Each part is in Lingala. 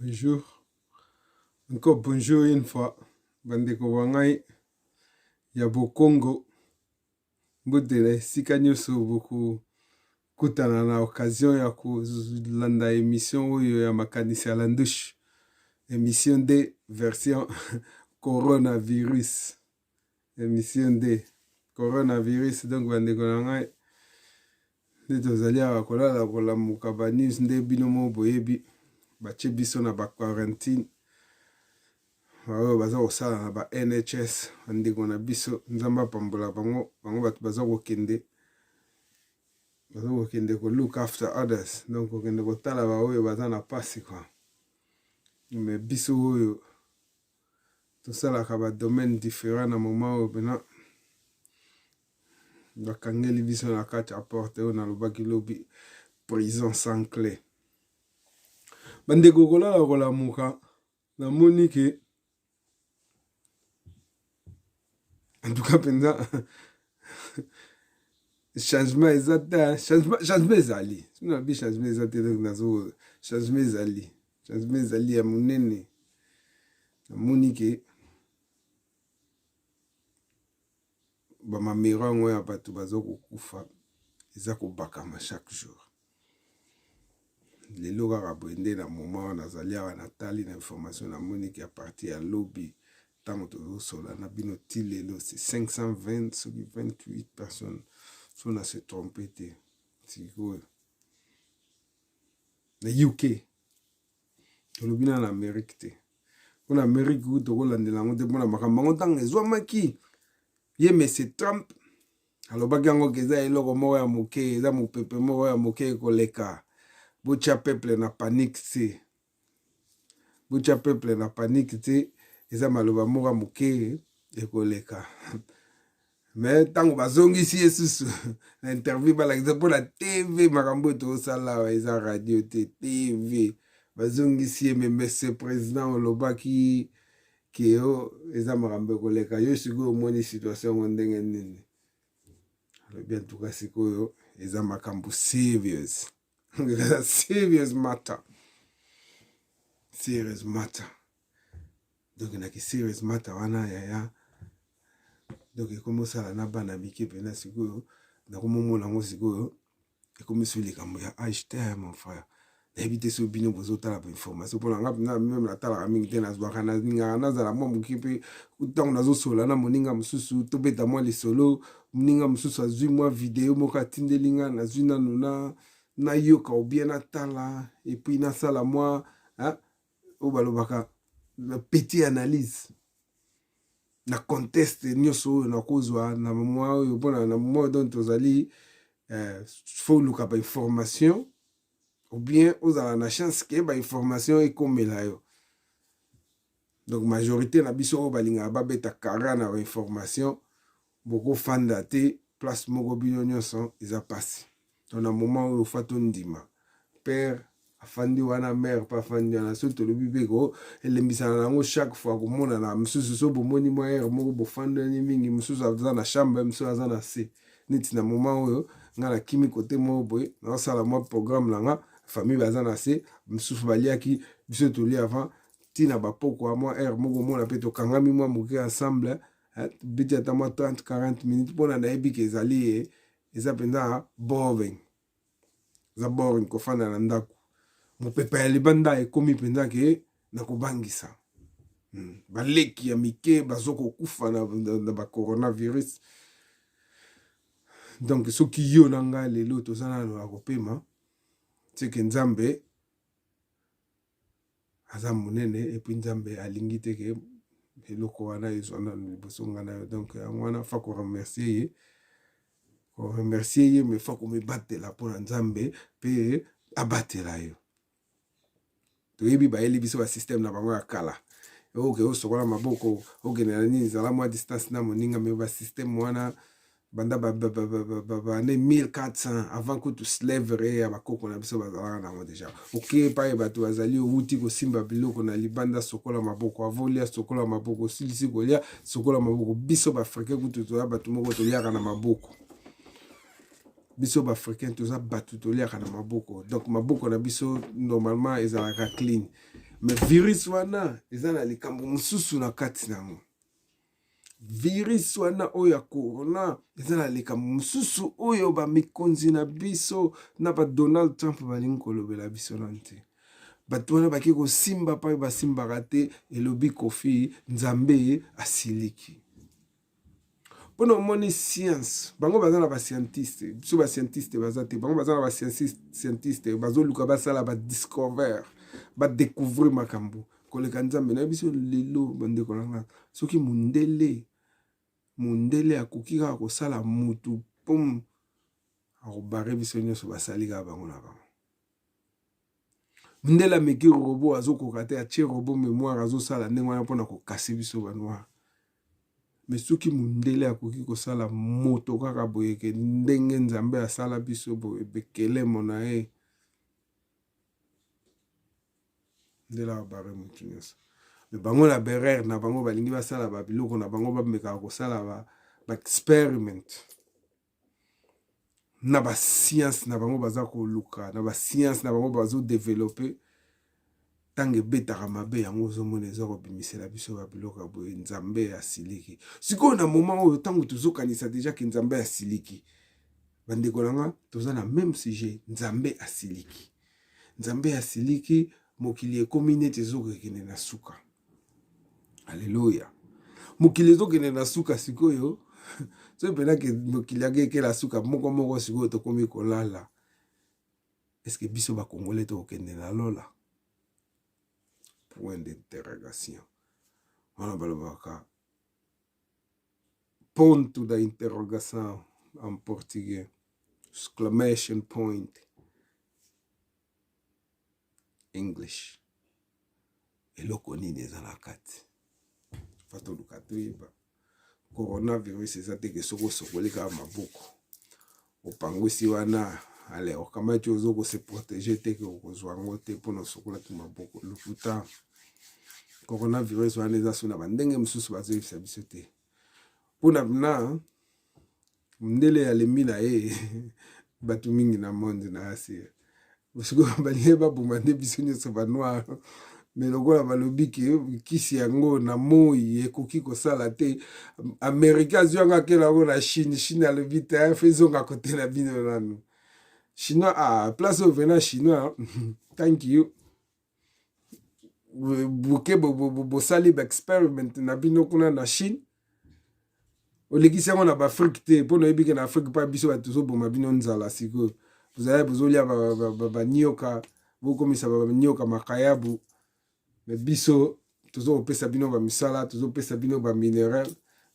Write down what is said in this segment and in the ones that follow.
Bonjour. Encore bonjour une fois. Bandeko wangai ya Bokongo. Mbutele sika nyonso boku kutana na occasion ya kulanda émission oyo ya makanisi ya landushi. Émission D version coronavirus. Émission D coronavirus. Donc bandeko wangai nde tozali awa kolala kolamuka ba news nde bino mo boyebi batie biso na ba quarantine. Oyo baza kosala na ba NHS bandeko na biso nzambe apambola bango bato baza kokende ko look after others, donc kokende kotala ba oyo baza na pasi kwa. Mais biso oyo tosalaka ba domaine différent na moment oyo pena bakangeli biso na kati ya porte oyo nalobaki lobi prison sans clé. Bandeko kolala kolamuka namoni ke en tout cas penza changement exact changement ezali sino bi changement exact donc nazo changement ezali ya munene namoni ke ba mamero ngo ya bato bazo kokufa eza kobakama chaque jour. Lelo kaka boende na moment nazali awa natali na information namoni ke a partir ya lobby tant de sola na bino tilelo c'est 520 sur 28 personnes sont à se tromper te siko na UK tolobina na Amérique te pour Amérique où to kolandela ngo te pona makambo ngo tanga ezwamaki ye monsieur Trump alobaki yango keza eloko moko ya moke eza mopepe moko ya moke koleka bocha peuple na panique te bocha peuple na panique te eza maloba moko moke ekoleka. Mais tango bazongisi yesusu na interview balakisa mpo na TV makambo tozosala eza radio te TV bazongisi ye me monsieur président olobaki ke o eza makambo ekoleka yo sikoyo omoni situation ngo ndenge nini alobi en tout cas sikoyo eza makambo serious serious matter donc naki serious matter wana yaya donc ekomosala na bana mike pena sikoyo nakomomona ngo sikoyo ekomiso likambo ya HT mon frère nayebi te so bino bozotala ba information mpona nga mpena meme natalaka mingi te nazwaka ningaka nazala mwa moki mpe ntango nazosola na moninga mosusu tobeta mwa lisolo moninga mosusu azwi mwa video moko atindeli nga nazwi nanu nayoka obien natala epuis nasala mwa oyo balobaka petit analyse na conteste nyonso oyo nakozwa na mwa oyo mpona na mwa donc tozali faut luka ba information ou bien ozala na chance ke ba information ekomela yo. Donc majorité na biso oyo balingaka babeta kara na ba information bokofanda te place moko bino nyonso eza pasi. Donc na moment oyo fato ndima père afandi wana mère pa afandi wana so tolobi beko elembisana nango chaque fois komona na msusu so bomoni mwa ere moko bofandani mingi msusu aza na chambre msusu aza na se neti na moment oyo nga na kimi kote moko boye naosala mwa programme nanga famille baza na se msusu baliaki biso toli avant tina bapoko mwa ere moko mona mpe tokangami mwa moke ensemble beti ata mwa 30-40 minutes mpona nayebi ke ezali eza mpenza boring eza boring kofanda na ndako mopepa ya libanda ekomi mpenza ke na kobangisa baleki ya mike bazokokufa na ba coronavirus. Donc soki yo na ngai lelo toza nano ya kopema teke nzambe aza monene epuis nzambe alingi te ke eloko wana ezwa nano liboso nga na yo. Donc yango wana fa koremercier ye mais fa komibatela mpona nzambe mpe abatela yo. Toyebi bayeli biso ba système na bango ya kala oke osokola maboko okende na nini ezala mwa distance na moninga me ba système wana banda ba ane 1400 avant que tu slavery ya bakoko na biso bazalaka nango deja oke paye bato bazali outi kosimba biloko na libanda sokola maboko avolia sokola maboko silisi kolia sokola maboko biso baafricain kutu toza bato moko toliaka na maboko biso baafricain toza bato toliaka na maboko donc maboko na biso normalement ezalaka clean mais virus wana eza na likambo mosusu na kati nango. Virus wana oyo ya corona eza na likambo mosusu oyo bamikonzi na biso na ba Donald Trump balingi kolobela biso na te. Bato wana baki kosimba pa basimbaka te elobi Kofi Nzambe asiliki. Pona omoni science, bango baza na ba scientiste, biso ba scientiste baza te, bango baza na ba scientiste, bazo luka basala ba discover, ba découvrir makambo. Koleka Nzambe na biso lelo bandeko nanga. Soki mundele akoki kaka kosala mutu pom akobare biso nyonso basali kaka bango na bango. Mundele ameki robot azokoka te atie robot mémoire azosala ndenge wana mpona kokase biso banoir. Mais soki mundele akoki kosala moto kaka boyeke ndenge Nzambe asala biso boye bekele mona ye ndela bare mutu nyonso. Mais bango na berere na bango balingi basala ba biloko na bango bameka kosala ba experiment na ba science na bango baza koluka na ba science na bango bazo développer tange betaka mabe yango ozomona eza kobimisela biso ba biloko boye Nzambe asiliki. Sikoyo na moment oyo tango tozokanisa deja ke Nzambe asiliki. Bandeko nanga toza na même sujet Nzambe asiliki. Nzambe asiliki mokili ekomi neti ezokokende na suka. Alléluia. Mokili ezokende na suka sikoyo. So pena ke mokili ageke la suka moko sikoyo tokomi kolala. Est-ce que biso ba Congolais tokende na lola? Point d'interrogation. Wana balobaka point d'interrogation en portugais. Exclamation point. English. Eloko nini eza na kati. Fato lukato yeba. Coronavirus eza teke soko sokoleka maboko. Opangwisi wana ale okamati ozoko se protéger teke okozwa ngo te pona sokola ki maboko. Lufuta coronavirus wana eza sona bandenge mosusu bazoyebisa biso te. Pona bina mundele ya lembi na ye batu mingi na monde na Asie. Bosiko balie baboma nde biso nyonso banoir. Mais lokola balobi ke kisi yango na moi ekoki kosala te. Amerika azwanga kela ngo na Chine, Chine alobi te fezonga kote na bino nanu. Chinois place au venant chinois. Thank you. Buke bo sali ba experiment na bino kuna na Chine. Olekisi yango na ba Afrique te, pona yebike na Afrique pa biso batuzo boma bino nzala siko. Vous avez besoin ba nyoka, vous komisa ba nyoka makayabu. Mais biso tozo pesa bino ba misala, tozo pesa bino ba minéral.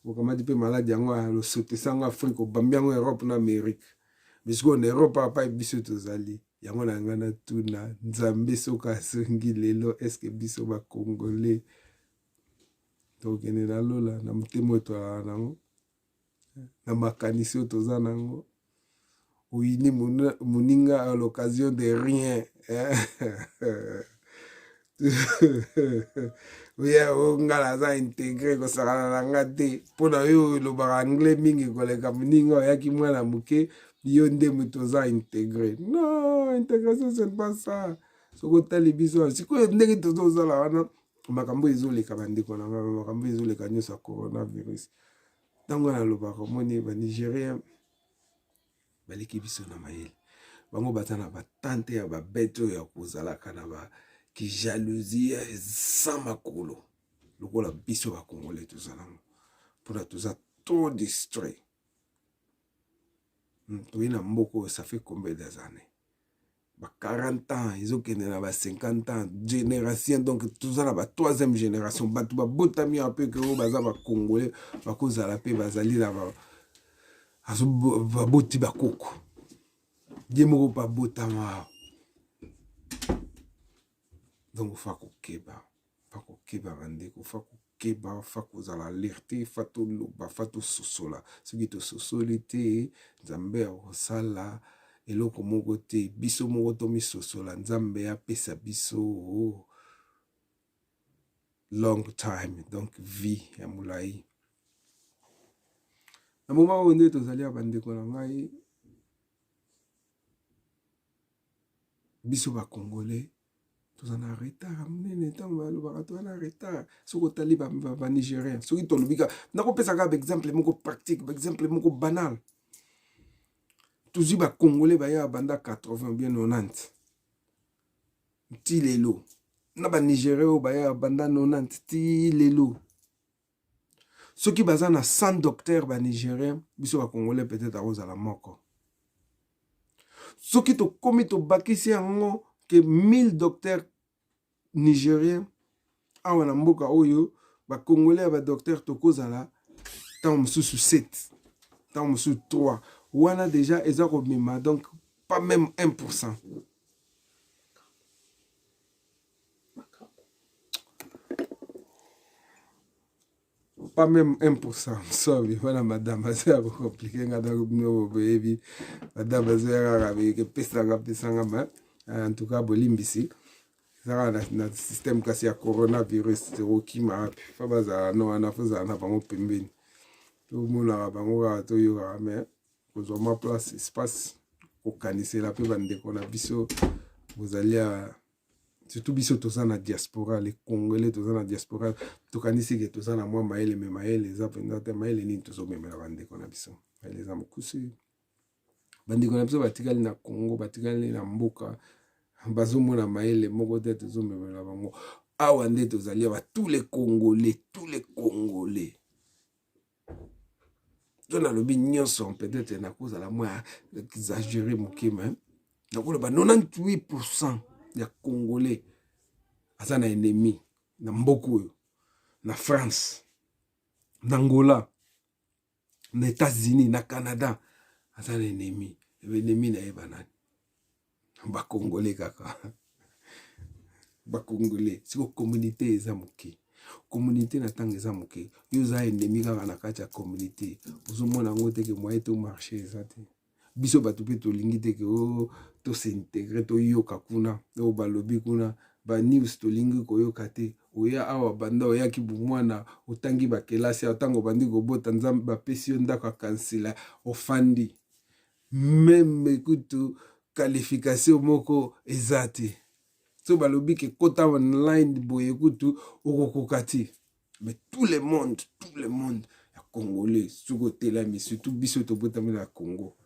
Vous kamati pe malade yango lo sote sanga Afrique o bambi yango Europe na Amérique. Mais siko en Europe pa biso tozali. Yango na ngana tuna Nzambe soka songi lelo est-ce que biso ba Congolais tokene na lola na mutemo to nango na makanisi toza nango. Oui, ni moninga à l'occasion de rien. Oui, on a la intégré ko sala na ngate. Pona yo lo ba anglais mingi ko le kamuninga ya ki mwana muke yo nde mutoza intégré. Non, intégration c'est pas ça. Soko tali biso siko ndenge tozo la wana makambo ezoleka bandeko na makambo ezoleka nyosa coronavirus. Tango na lo ba komoni ba Nigérien baliki biso na mayele bango batana batante ya babeto ya kozalaka na ba ki jalousie sans makolo lokola biso ba Congolais tozalanga pona toza trop distrait. Toina mboko ça fait combien d'années? Ba 40 ans, ils ont kende na ba 50 ans, génération donc tozala ba troisième génération batu ba botami un peu que baza ba Congolais ba kozala pe bazali na ba azo boti bakoko diemoko pa botama donc fa kokeba bandeko fa kokeba fa kozala alerte fa toloba fa tososola soki tososoli te Nzambe akosala eloko moko te biso moko tomisosola Nzambe apesa biso long time donc vie ya molai. Na moment oyo nde tozali ya bandeko na ngai biso ba Congolais toza na retard monene ntango balobaka toza na retard soki otali banigérien soki tolobika nakopesa kaka baexemple moko pratique baexemple moko banal tozwi bacongolais baya banda 80 bien 90 ti lelo na banigérien oyo baya banda 90 ti lelo soki baza na 100 docteur banigérien biso bacongolais peut-être akozala moko soki tokomi tobakisi yango ke 1000 docteurs nigérien awa na mboka oyo bacongolais ya badocteur tokozala ntango mosusu 7 ntango mosusu 3 wana deja eza komema donc pas même 1%. Pas même 1%. Sorry, voilà madame, c'est un peu compliqué. Madame, en tout cas, bolimbisi. Ça na système kasi ya coronavirus okima api fa baza no anafuza na bango pembeni to mona bango to yoka mais kozwa ma place espace kokanisela pe bandeko na biso bozalia surtout biso toza na diaspora les congolais toza na diaspora tokanisi ke toza na mwa maele me maele eza penda te maele nini tozomemela bandeko na biso maele eza mokusi bandeko na biso batikali na Congo batikali na mboka bazomona maele moko te tozomemela bango awa nde tozali awa tous les congolais tona lobi nyonso peut-être nakozala mwa exagéré mokima nakoloba 98% ya congolais aza na ennemi na mboka oyo na France na Angola na États-Unis na Canada aza na ennemi na yeba nani bacongolais kaka bacongolais siko communauté eza moke communauté na ntango eza moke yo oza ennemi kaka na kati ya communauté ozomona yango teke moye to marché eza te biso bato mpe tolingi teke o tosintegre toyoka kuna oyo balobi kuna banews tolingi koyoka te oya awa banda oyaki bomwana otangi bakelasi otango obandi kobota nzambe bapesi yo ndako akansela ofandi meme kutu qualification moko eza te so balobi ke kota online boye kutu okokoka te mais tout le monde ya congolais soki otelami surtout biso tobotami na Congo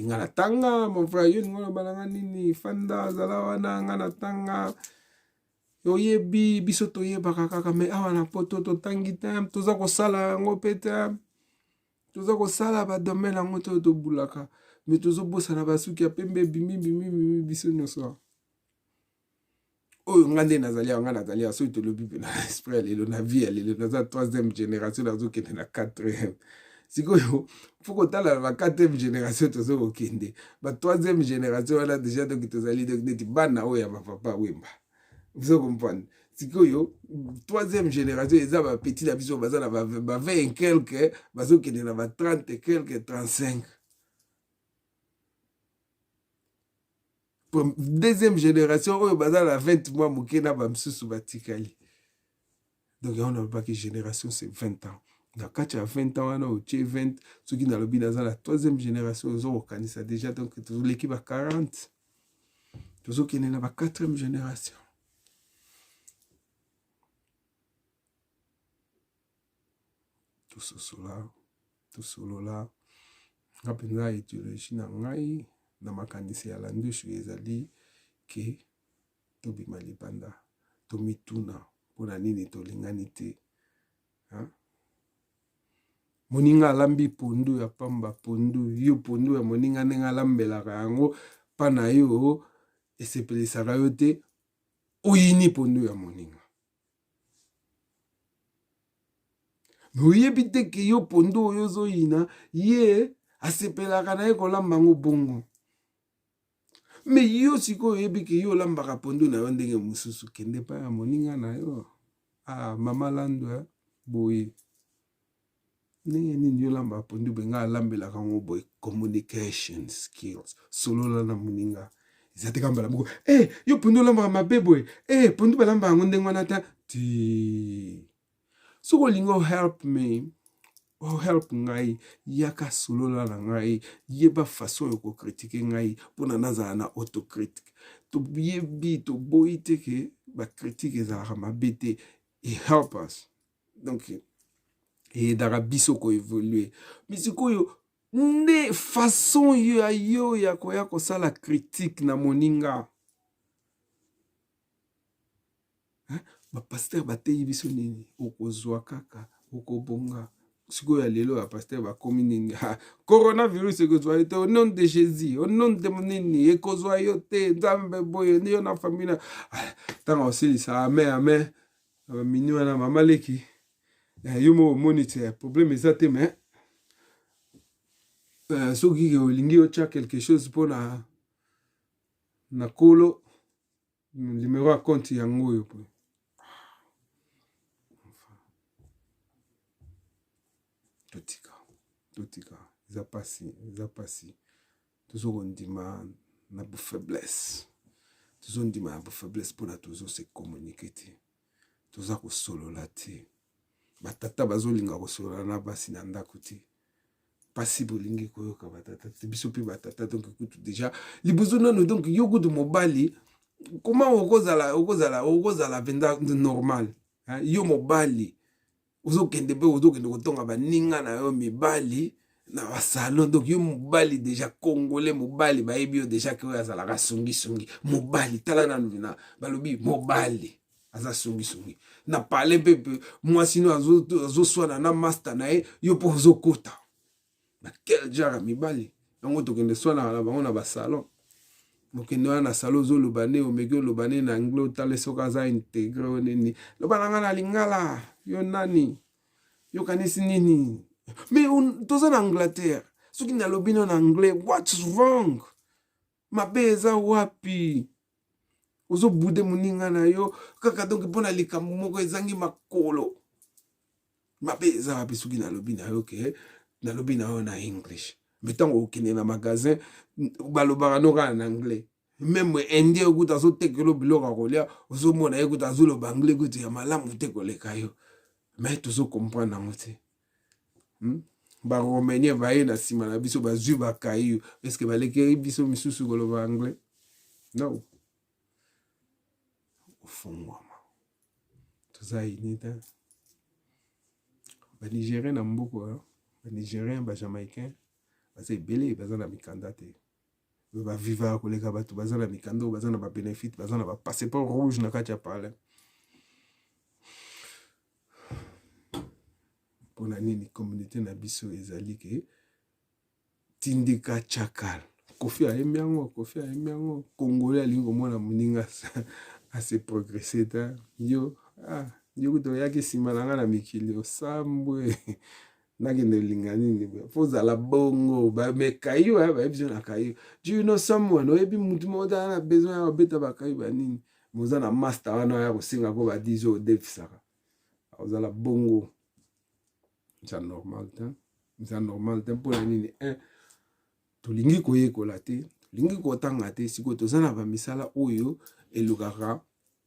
nga na tanga mon frère yo ningo balanga nini fanda zala wana nga na tanga oyebi biso toyebaka kaka mais awa na poto totangi te toza kosala yango pe te toza kosala badomaine yango to tobulaka mais tozobosana basuki ya pembe bimi biso nyonso oyo nga nde nazali awa nga nazali awa soki tolobi mpe na esprit ya lelo na vie ya lelo naza 3e génération nazokende na 4e sikoyo faut kotala na ba 4e génération tozokokende ba 3e génération wana déjà donc tozali neti bana oyo ya bapapa wemba biso comprendre sikoyo 3e génération eza bapeti na biso baza na ba 20 et quelque bazokende na ba 30 et quelque 35 2e génération oyo baza na 20 mois moke na bamisusu batikali donc on a pas que génération c'est 20 ans na kati ya 20 ans wana otie 20 soki nalobi naza na 3e génération ozokokanisa déjà donc tozoleki ba 40 tozokende na ba 4e génération tosolola nga mpenza étiologie na ngai na makanisi ya landushu ezali ke tobima libanda tomituna mpona nini tolingani te moninga alambi pondu ya pamba pondu yo pondu ya moninga ndenge alambelaka yango mpa na yo esepelisaka yo te oyini pondu ya moninga me oyebi te ke yo pondu oyo ozoyina ye asepelaka na ye kolamba yango bongo me yo sikoyo oyebi ke yo olambaka pondu na yo ndenge mosusu kende pa ya moninga na yo mama lando boye ndenge nini yo olambaka pondu benga alambelaka yango boye communication skills solola na moninga eza te kambala moko yo pondu olambaka mabe boye pondu balambaka yango ndenge wana ta ti soki olingi help me oh help ngai yaka solola na ngai yeba façon yoko critiquer ngai pona nazala na autocritique to yebi to boyi te ke ba critique ezalaka mabe te e help us donc e dara biso ko évoluer misikoyo nde façon yo ya koya kosala critique na moninga ba pasteur bateyi biso nini okozwa kaka okobonga sikoyo ya lelo ya pasteur bakomi nini coronavirus ekozwa yo te au nom de Jésus au nom de nini ekozwa yo te nzambe boye yo na famille ntango osilisa amen mini wana mama leki yo mo omoni te problème eza te mais soki olingi otya quelque chose mpona na kolo numéro ya compte yango oyo po totika eza pasi tozokondima na bofaiblesse mpona tozose communiquer te toza kosolola te batata bazolinga kosolola na basi na ndako te pasi bolingi koyoka batata te biso mpe batata donc kutu déjà liboso nano donc yo kutu mobali comment okozala venda normal yo mobali ozokende kotonga baninga na yo mibali na basalon donc yo mobali déjà congolais mobali bayebi yo déjà ke oyo azalaka sungisungi mobali tala nanu na balobi mobali aza sungisungi na pale mpe mwasi no azoswana na master na ye yo mpo ozokota baquel genre mibali yango tokende swanaka na bango na basalon mokende wana na salon ozoloba ne omeki oloba ne na anglais otale soki aza integre o nini loba na nga na lingala yo nani yo kanisi nini mais toza na Angleterre soki nalobi no na anglais what's wrong mabe eza wapi ozobude moninga na yo kaka donc mpona likambo moko ezangi makolo mabe eza wapi soki nalobi na yo ke nalobi na yo na English mais ntango okende na magasin balobaka no kaka na anglais même indien okuta azotekela biloko ya kolia ozomona ye kuta azoloba anglais kuta ya malamu te koleka yo mais tozokomprendre yango te baromainien baye na nsima na biso bazwi bakai yo eske balekeli biso misusu koloba anglais non ofungwama toza ini te banigérien na mboka banigérien bajamaïcain baza ebele baza na mikanda te bavivaka koleka bato baza na mikanda oyo baza na babénéfice baza na bapasseport rouge na kati ya parle mpona nini communauté na biso ezali ke tindika chakal kofi ayembi yango congolais alingi komona moninga ase progresse ta yo kuta oyaki nsima na nga na mikili osambwe nakende olinga nini fo ozala bongo bamekayo bayebi biso na kayo do you know someone oyebi mutu moko ozala na besoin ya kobeta bakayo banini moza na master wana oya kosenga ko badizi oyo odefisaka ozala bongo eza normal te mpona nini tolingi koyekola te tolingi kotanga te sikoyo toza na bamisala oyo elukaka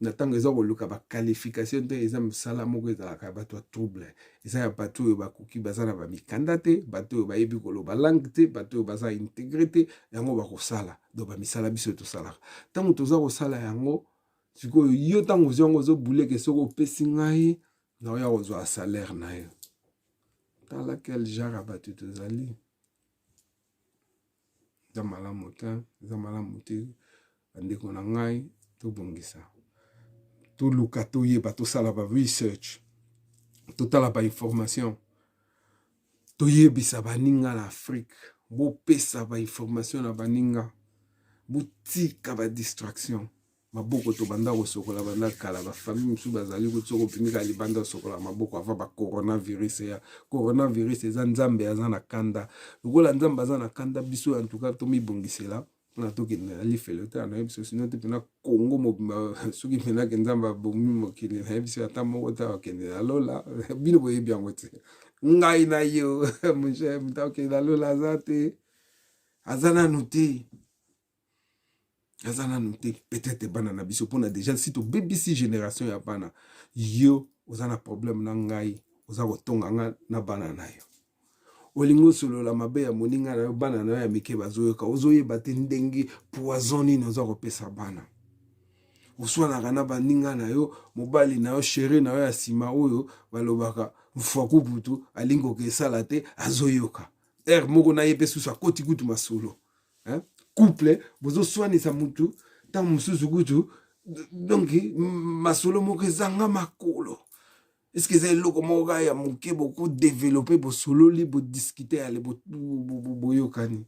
na ntango eza koluka baqualification te eza misala moko ezalaka ya bato ya trouble eza ya bato oyo bakoki baza na bamikanda te bato oyo bayebi koloba langue te bato oyo baza integre te yango bakosala do bamisala biso tosalaka ntango toza kosala yango sikoyo yo ntango ozwi yango ozobuleke soki opesi ngai na oya kozwa salaire na yo tala quel genre ya bato tozali eza malamu te bandeko na ngai tobongisa toluka toyeba tosala ba research totala ba information toyebisa baninga na Afrique bopesa ba information na baninga botika ba distraction maboko to banda kosokola banda kala ba famille musu bazali kotsoko pimika libanda sokola maboko ava ba coronavirus eza nzambe aza na kanda lokola nzambe aza na kanda biso en tout cas to mibongisela mpona tokende na lifelo te anayebi biso sino te mpena kongo mobimba soki mpenake nzambe abomi mokili nayebi biso ata moko te akende na lola bino boyebi yango te ngai na yo moshe moto akende na lola aza te aza nanu te peut-être bana na biso mpona déjà si tobebisi génération ya bana yo oza na problème na ngai oza kotonga nga na bana na yo olingo solo la mabe ya moninga na yo bana na yo ya mike bazoyoka ozoyeba te ndenge poison nini oza kopesa bana oswanaka na baninga na yo mobali na yo chéri na yo ya nsima oyo balobaka mfaku butu alingi okesala te azoyoka moko na ye mpe susu akoti kutu masolo couple bozoswanisa mutu ntango mosusu kutu donc masolo moko ezanga makolo eske eza eloko moko kaka ya moke bokodevelope bosololi bodiscute yale boyokani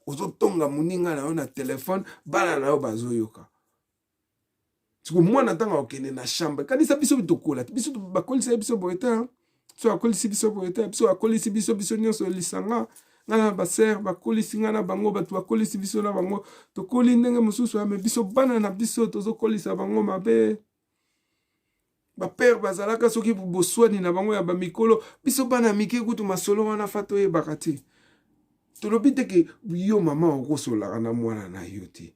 ozotonga moninga na yo na telefone bana na yo bazoyoka siko mwana ntango okende na chambre kanisa biso tokola biso bakolisa biso boye te so akolisi biso boye te biso akolisi biso nyonso lisanga ngana baser bakolisi ngana bango bato bakolisi biso na bango tokoli ndenge mosusu ame biso bana na biso tozokolisa bango mabe bapere bazalaka soki boswani na bango ya bamikolo biso bana mike kutu masolo wana fa toyebaka te tolobi teke yo mama okosolaka na mwana na yo te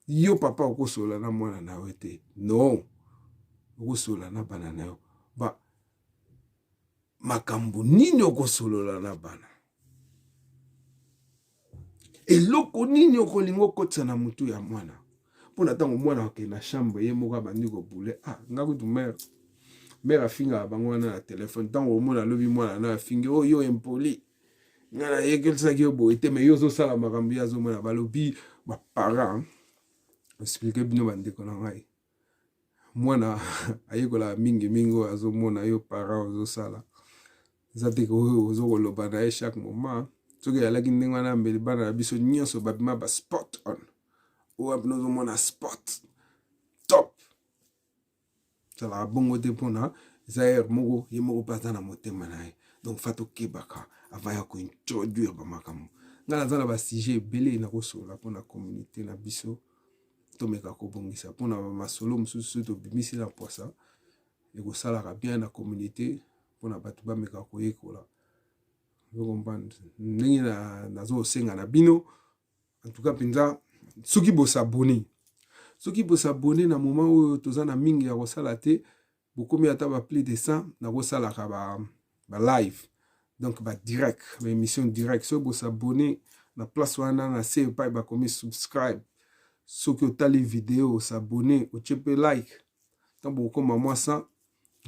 yo papa okosola na mwana na yo te non okosola na bana na yo makambo nini okosolola na bana eloko nini okolingo kotisa na mutu ya mwana mpona ntango mwana okende na chambre ye moko abandi kobule nga kutu mère afinga bango wana na telefone ntango omona alobi mwana na afingi yo impoli nga na yekelisaki yo boye te me yo ozosala makambo ye azomona balobi baparent explike bino bandeko na ngai mwana ayekolaka mingi oyo azomona yo parent ozosala eza teke oyo ozokoloba na ye chaque moment soki alaki ndenge wana mbeli bana na biso nyonso babima basport on oyo apena ozomona sport top ezalaka bongo te mpona eza ere moko ye moko mpe aza na motema na ye donc fa tokebaka avant ya kointroduire bamakambo ngai naza na basujet ebele nakosolola mpona communauté na biso tomeka kobongisa mpona masolo mosusu tobimisi na posa ekosalaka bien na communauté mpona bato bameka koyekola ndenge nazosenga na bino en tout cas mpenza soki bosabone na moment oyo toza na mingi ya kosala te bokomi ata plus de 100 nakosalaka live donc direct émission direct soki bosabone na place wana na se epai bakomi subscribe soki otali video osabone otie mpe like ntango bokoma mwa 100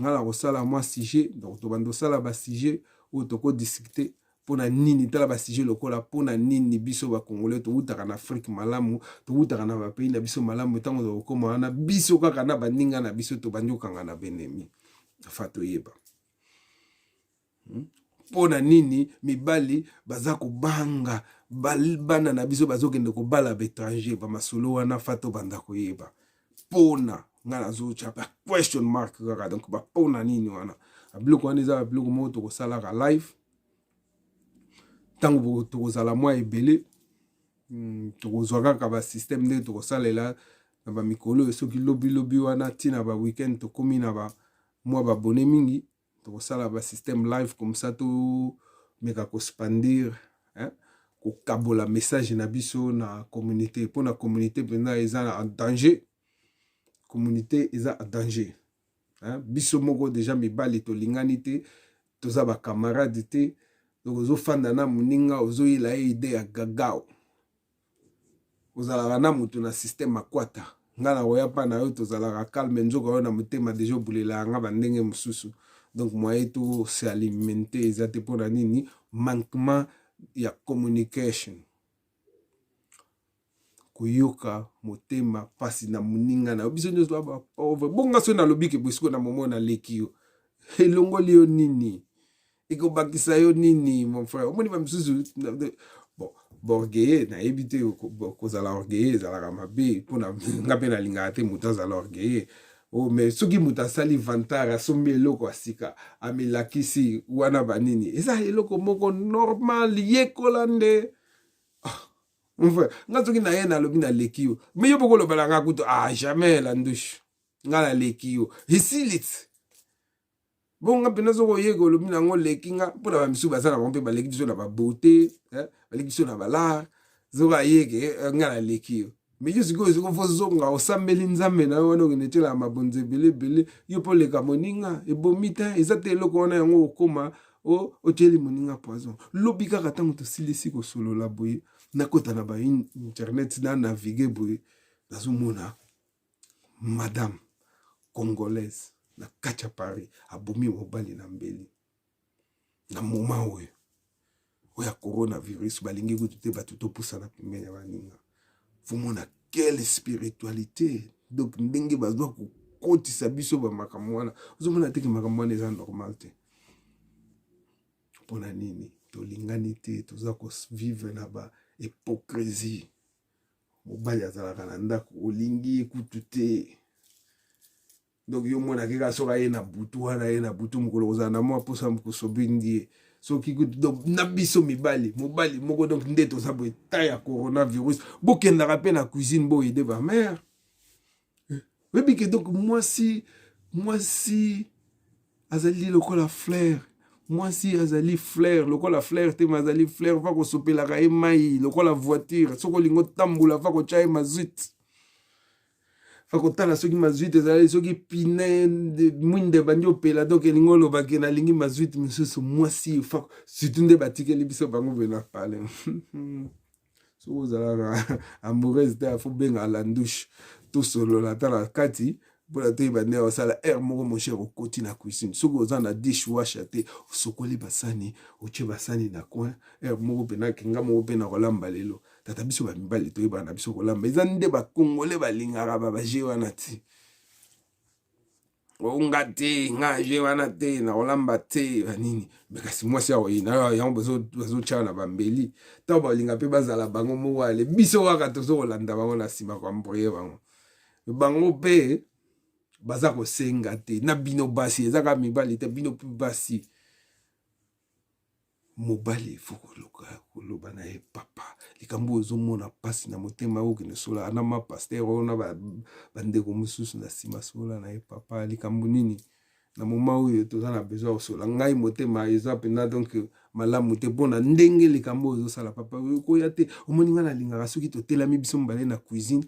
nga na kosala mwa sujet donc tobanda osala basujet oyo tokodiscute mpona nini tala basujet lokola mpona nini biso bakongolais towutaka na afrique malamu towutaka na bapays na biso malamu ntango tokokoma wana biso kaka na baninga na biso tobandi okanga na benemi afa toyeba mpona nini mibali baza kobanga bana na biso bazokende kobala baétranger bamasolo wana fa tobanda koyeba mpona nga nazotia question mark kaka donc bapona nini wana babiloko wana eza babiloko moko tokosalaka live ntango tokozala mwa ebele tokozwa kaka basystème nde tokosalela na bamikolo oyo soki lobi wana ntina baweekend tokomi na mwa babone mingi tokosala basystème live comme ça tomeka kospandir kokabola message na biso na communauté mpona communauté mpenza eza en danger communauté eza en danger biso moko deja mibali tolingani te toza bakamarade te donc ozofanda na moninga ozoyela ye ide ya gagao ozalaka na motu na système akwata nga na koya mpa na yo tozalaka calme nzoka oyo na motema deja obulela yanga bandenge mosusu donc moye to se alimenter eza te mpona nini manquement ya communication koyoka motema pasi na moninga na yo biso nyonso bapauvre bonga so nalobi ke bosiko na momo naleki yo elongoli yo nini ekobakisa yo nini mon frère omoni bamisusu borgueye nayebi te kozala orgueye ezalaka mabe mpona nga mpe nalingaka te moto azala orgueye mais soki moto asali vantare asombi eloko ya sika amelakisi wana banini eza eloko moko normal yekola nde nga soki na ye nalobi naleki yo me yo bokolobela nga kutu jamais la ndushe nga naleki yo esiliti bonga mpena soko oyeka olobi nango leki nga mpona bamisu baza na bango mpe baleki biso na babeauté baleki biso na balare soko ayeke nga naleki yo me yo sikoyo siko fozonga osambeli nzambe na yo wana okende tiela mabonzo ebele yo mpo leka moninga ebomi te eza te eloko wana yango okoma otieli moninga poison lobi kaka ntango tosilisi kosolola boye nakota na ba internet na navigue boye nazomona madame congolaise na kati ya Paris abomi mobali na mbeli na moment oyo ya coronavirus balingi kutu te bato topusana pembeni ya baninga fomona quelle spiritualité donc ndenge bazwa kokotisa biso bamakambo wana ozomona teke makambo wana eza normal te mpona nini tolingani te toza kovivre na ba hypocrisie mobali azalaka na ndako olingi ekutu te donc yo mona keka soka ye na butu wana ye na butu mokolo kozala na mwa posa mokosobindi ye soki kutu donc na biso mobali moko donc nde toza boye ta ya coronavirus bokendaka mpe na cuisine boyede bamare oyebi ke donc mwasi azali lokola fleur mwasi azali fleur lokola fleur te ma azali fleur va kosopelaka ye mai lokola voiture soki olingi otambola va kotya ye mazuite fa kotala soki mazuite ezali soki pine mwinde bandi opela donc elingi olobake nalingi mazuite mosusu mwasi fa surtout nde batikeli biso bango bena pale soki ozalaka amoureuse te afo benga la douche tosolola tala kati mpona toyeba nde osala aire moko mosher okoti na cuisine soki oza na dishwasher te osokoli basani otie basani na coin aire moko mpena kenga moko mpe na kolamba lelo tata biso bamibali toyebaka na biso kolamba eza nde bakongole balingaka babaje wana te onga te nga je wana te na kolamba te banini me kasi mwasi akoyina yango bazotya na bambeli ntango balinga mpe bazala bango moko ale biso kaka tozokolanda bango na nsima kwamboye bango bango mpe baza kosenga te na bino basi ezaka mibali te bino mpe basi mobali efo koloba na ye papa likambo ozomona pasi na motema okende sola ana ma paster ona bandeko mosusu na nsima sola na ye papa likambo nini na moma oyo toza na besoin kosola ngai motema eza mpena donc malamu te mpona ndenge likambo ozosala papa okoya te omoni ngai nalingaka soki totelami biso mobale na cuisine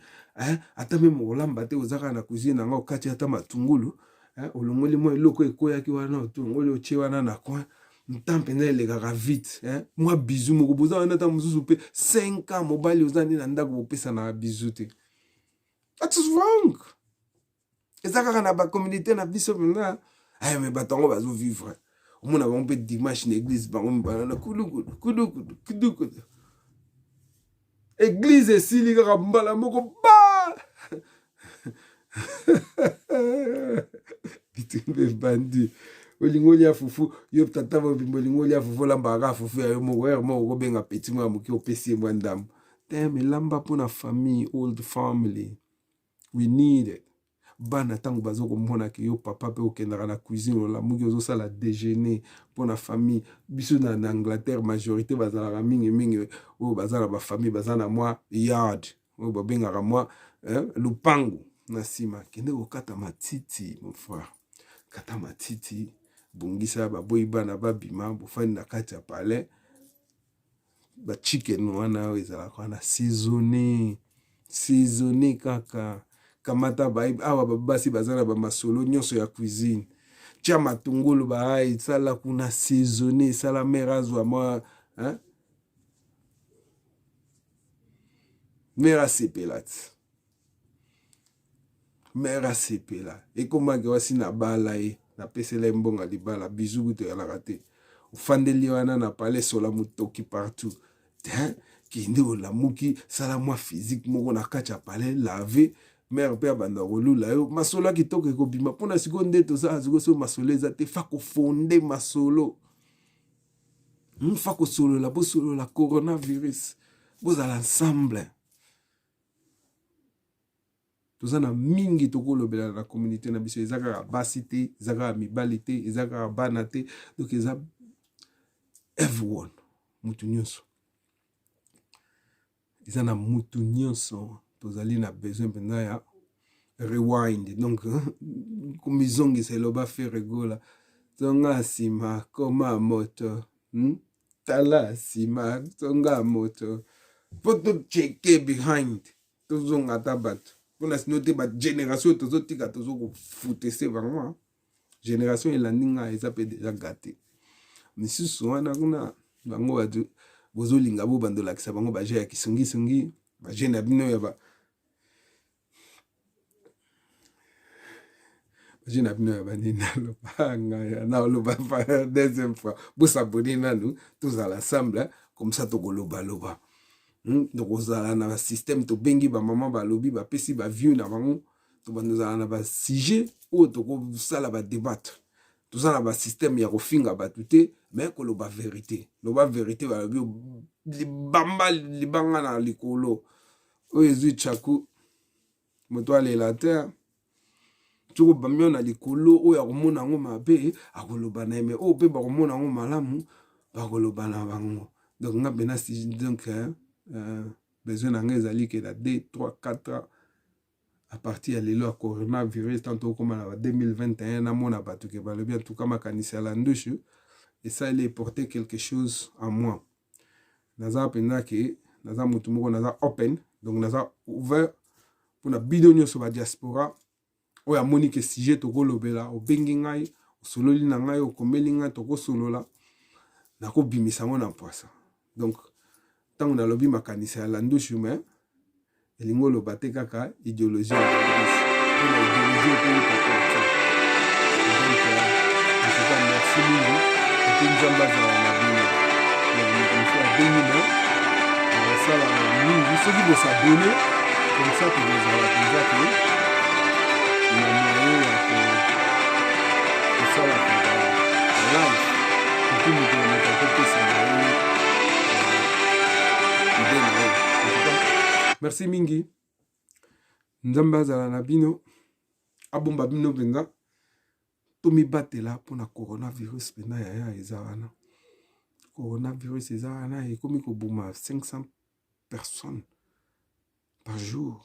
ata meme kolamba te ozaka na cuisine nanga okati ata matungulu olongoli mwa eloko ekoyaki wana otongoli otie wana na coin ntan mpenza elekaka vite mwa bizu moko boza wana ata mosusu mpe 5 ans mobali oza nde na ndako bopesanaka bizu te that's wrong eza kaka na bacommunauté na biso mpenza me bato yango bazovivre omona bango mpe dimanche na église bango mibanana kudukudu église esili kaka mbala moko ba bitumbe bandi olingo lia fufu yo tata bobimbo olingo lia fufu olambaka kaka fufu ya yo moko ere moko kobenga peti moko ya moke opesi ye mwa ndambo te melamba mpona famille old family we need it bana ntango bazokomonaka yo papa mpe okendaka na cuisine olamuki ozosala déjeuner mpona famille biso na Angleterre majorité bazalaka mingi oyo baza na bafamille baza na mwa yard oyo babengaka mwa lupangu na nsima kende kokata matiti mon frère kata matiti bongisa baboyi bana babima bofani na kati ya palais bachicken wana oyo ezalaka wana saisonné kaka kamata awa babasi baza na bamasolo nyonso ya cuisine tia matungulu baai sala kuna saisonné sala mare azwa mwa mare asepela ti mare asepela ekomaki wasi na bala ye napesela ye mbongo libala bizu kutu eyalaka te ofandeli wana na palais sola motoki partout kende olamuki sala mwa physique moko na kati ya palais lave mare mpe abanda kolula yo masolo akitoko ekobima mpona sikoyo nde toza sikoyo so masolo eza te fa kofonde masolo fa kosolola bosolola coronavirus bozala ensemble toza na mingi tokolobela na communauté na biso eza kaka basi te eza kaka mibali te eza kaka bana te donc eza everyone mutu nyonso eza na mutu nyonso tozali na besoin mpenza ya rewind donc komizongisa eloba fe regola zonga nsima koma moto tala nsima zonga moto mpo tocheke behind tozonga ata bato mpona sino te bagénération tozotika tozokofutese bango génération elandi ngai eza mpe deja gate misusu wana kuna bango bato bozolinga bo bandolakisa bango baje ya kisongisongi baje na bino ya baje na bino ya banini naloba naoloba deuxième fois bosabone nanu tozala ensemble comme ça tokolobaloba tokozala na basystème tobengi bamama balobi bapesi baview na bango tobandozala na basujet oyo tokosala badebatre toza na basystème ya kofinga bato te me koloba vérité loba vérité balobi libamba libanga na likolo oyo ezwi chaku moto alela te toko bamio na likolo oyo akomona yango mabe akoloba na ye me oyo mpe bakomona yango malamu bakoloba na bango donc nga mpena si donc besoin na nga ezali ke na 2 3 4 à partir ya lelo ya coronavirus tanto okoma na ba 2021 namona bato ke balobi en tout cas makanisi ya landushu esaleli eporter quelque chose en moi naza mpenza ke naza motu moko naza open donc naza ouvert mpona bino nyonso badiaspora oyo amoni ke sujet tokolobela obengi ngai osololi na ngai okomeli ngai tokosolola nakobimisa ngo na mpwasa donc ntango nalobi makanisi ya landushu me elingi oloba te kaka idéologie ya landushu mpona idéologie ekoyoka parti donc ntoka merci mingi epe nzambe azala na bino mokonisi abengi na basala mingi soki bosabone comme ça tokozala mpenza te na moyen ya kosalaka live epi moto na moto akopesa na ye ide na ye merci mingi nzambe azala na bino abomba bino mpenza tomibatela mpona coronavirus mpenza yaya eza wana coronavirus eza wana ekomi koboma 500 personnes par jour.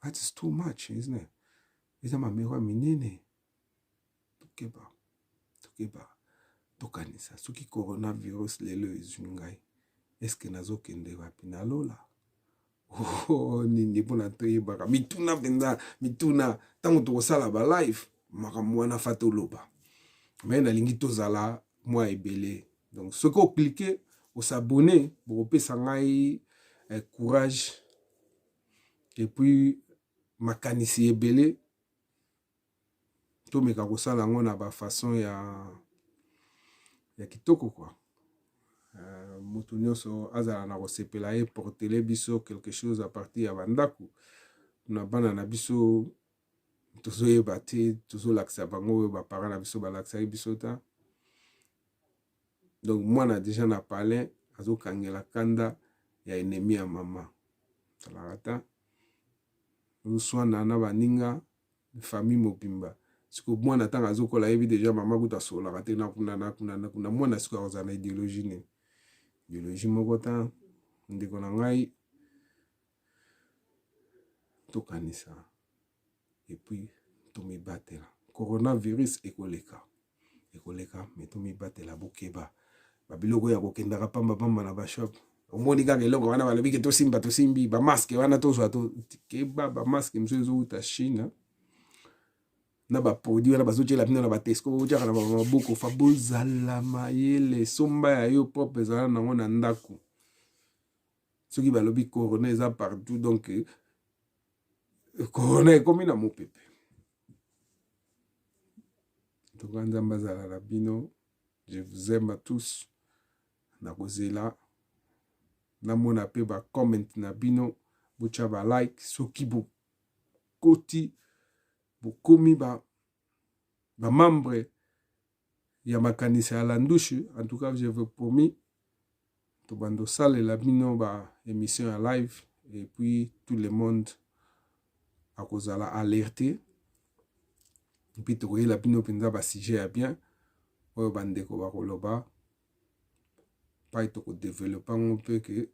That is too much, isn't it? Eza mamero minene tokeba tokanisa soki coronavirus lelo ezwi ngai eske nazokende wapi nalola nini mpona toyebaka mituna mpenza mituna ntango tokosala balive makambo wana fa toloba me nalingi tozala mwa ebele donc soki oklike osabone bokopesa ngai courage epuis makanisi ebele tomeka kosala yango na bafason ya kitoko kwa moto nyonso azala na kosepela ye portele biso quelque chose à partir ya bandako na bana na biso tozoyeba te tozolakisa bango oyo bapara na biso balakisaki biso ta donc mwana deja na palin azokangela kanda ya ennemi ya mama talaka ta oswana na baninga famille mobimba siko mwana ntango azokola ayebi deja mama kuta asololaka te nakuna mwana siko akozala na idéologie nini idéologie moko ta ndeko na ngai tokanisa epuis tomibatela coronavirus ekoleka me tomibatela bokeba babiloko ya kokendaka pambapamba na bashop omoni kaka eloko wana balobi ke tosimbi bamaske wana tozwa keba bamaske mosu ezouta chine na baproduit wana bazotiela bino na batesco otiaka na maboko fa bozala mayele somba ya yo propre ezala nango na ndako soki balobi corona eza partout donc corona ekomi na mopepe toka nzambe azala na bino je vous aime à tous nakozela namona pe bacomment na bino botya balike soki bokoti bokomi bamembre ya makanisi ya landushu en tout cas je vous promis tobando salela bino baémission ya live et puis tout le monde akozala alerté epuis tokoyela bino mpenza basujet ya bien oyo bandeko bakoloba pai tokodevelopa ngo mpe ke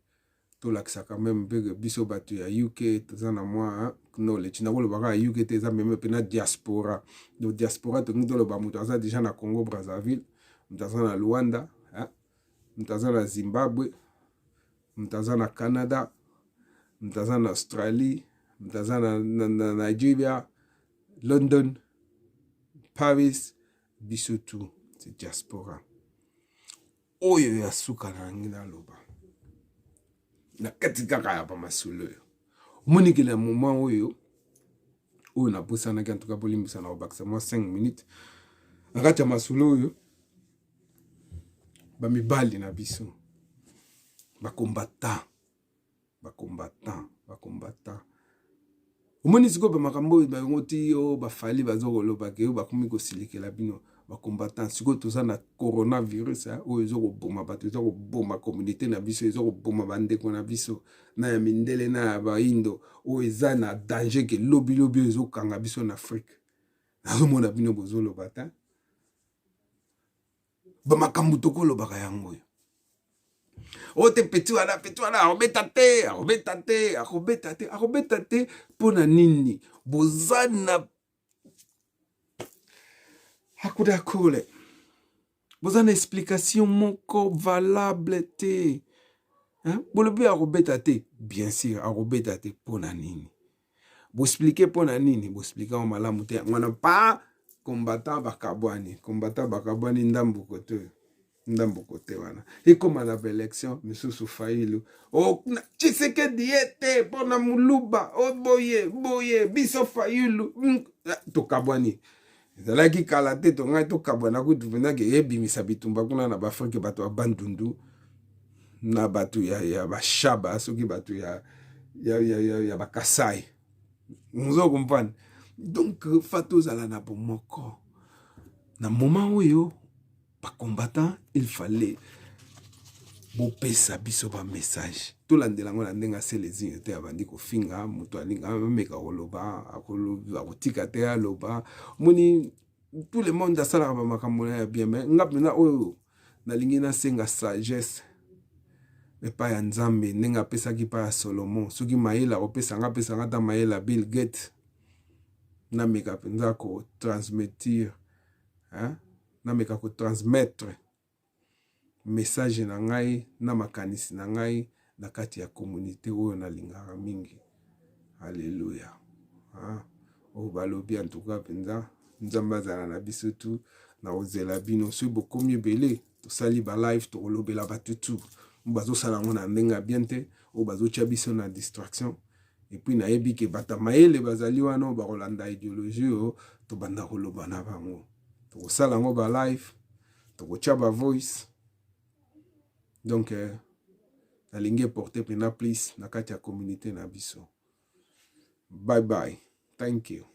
tolakisaka meme mpe ke biso bato ya UK toza na mwa knowledge nakolobaka ya UK te eza meme mpe na diaspora donc diaspora tolingi toloba moto aza deja na Congo Brazzaville moto aza na Luanda moto aza na Zimbabwe moto aza na Canada moto aza na Australie moto aza na Nigeria London Paris biso tout c'est diaspora oyo ya suka na ngi na loba na kati kaka ya ba masolo yo omoni na moment oyo na pusanaki en tout cas bolimbisa na obakisa moi 5 minutes na kati ya masolo oyo bamibali na biso bakombatant omoni sikoyo bamakambo oyo bango ti oyo bafali bazokoloba ke oyo bakomi kosilikela bino bakombatant sikoyo toza na coronavirus oyo ezokoboma bato ezokoboma communauté na biso ezokoboma bandeko na biso na ya mindele na ya baindo oyo eza na danger ke lobilobi oyo ezokanga biso na Afrique nazomona bino bozoloba ta bamakambo tokolobaka yango oyo o te peti wana akobeta te mpona nini boza na akudakole boza na explication moko valable te bolobi akobeta te bien sûr akobeta te mpona nini boexplike mpona nini boexplike ngo malamu te ngwana pa combattant bakabwani ndambuko te ndambuko te wana ekoma na baelection misusu failu Tshisekedi ete mpona muluba boye biso failu tokabwani ezalaki kala te tongai tokabwana kutu mpendake ebimisa bitumba kuna na baafrike bato ya bandundu na bato ya bashaba soki bato ya bakasai mozo comprendre donc fa tozala na bomoko na moment oyo combattant, il fallait bopesa biso ba message tolandela ngo na ndenga selezi te abandi ko finga muto alinga meka koloba akotika te aloba moni tout le monde asala ba makambo ya bien mais ngapi na oyo nalingi na senga sagesse mais pas ya nzambe ndenga pesaki pa ya Solomon soki mayela opesa nga pesa nga ta mayela Bill Gates na meka penza ko transmettre na meka ko transmettre message na ngai na makanisi na ngai na kati ya communauté oyo na lingaka mingi. Alléluia. O balobi en tout cas penza nzamba zala na biso tu na ozela bino so bokomi belé to sali ba live to lobela batutu mbazo sala ngona ndenga bien te o bazo tia biso na distraction et puis na yebi ke bata mayele bazali wana ba rolanda idéologie o to banda koloba na bango. To sala ngo ba live to tia ba voice. Donc nalingi porter pena please na kati ya communauté na biso. Bye bye. Thank you.